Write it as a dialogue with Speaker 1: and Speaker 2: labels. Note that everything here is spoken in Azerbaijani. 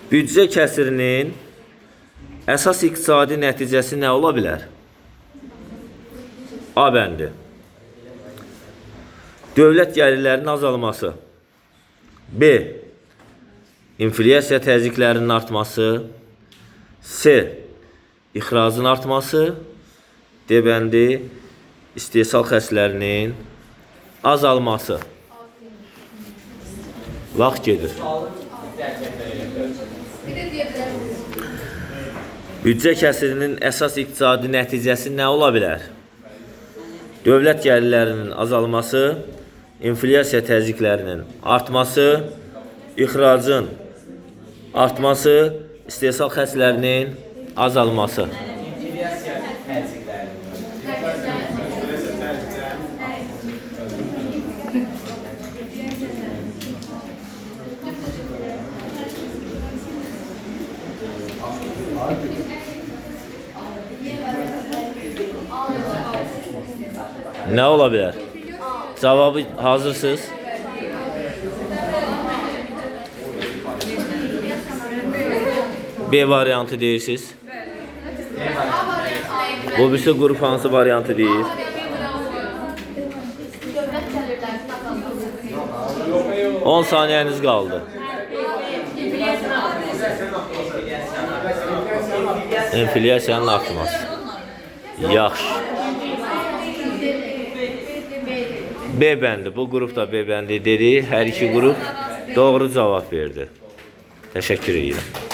Speaker 1: Büdcə kəsirinin əsas iqtisadi nəticəsi nə ola bilər? A bəndi. Dövlət gəlirlərinin azalması. B. İnflyasiya təzyiqlərinin artması. C. İxracın artması. D bəndi. İstehsal xərclərinin azalması. Vaxt gedir. Büdcə kəsirinin əsas iqtisadi nəticəsi nə ola bilər? Dövlət gəlirlərinin azalması, inflyasiya təzyiqlərinin artması, ixracın artması, istehsal xərclərinin azalması. Nə ola bilər? Cavabı hazırsınız? B variantı deyirsiniz. Bu birisi qrup hansı variantı deyir? On saniyəniz qaldı. Enflyasiyanın artması. Yaxşı. B bəndi. Bu qrup da B bəndi dedi. Hər iki qrup doğru cavab verdi. Təşəkkür edirəm.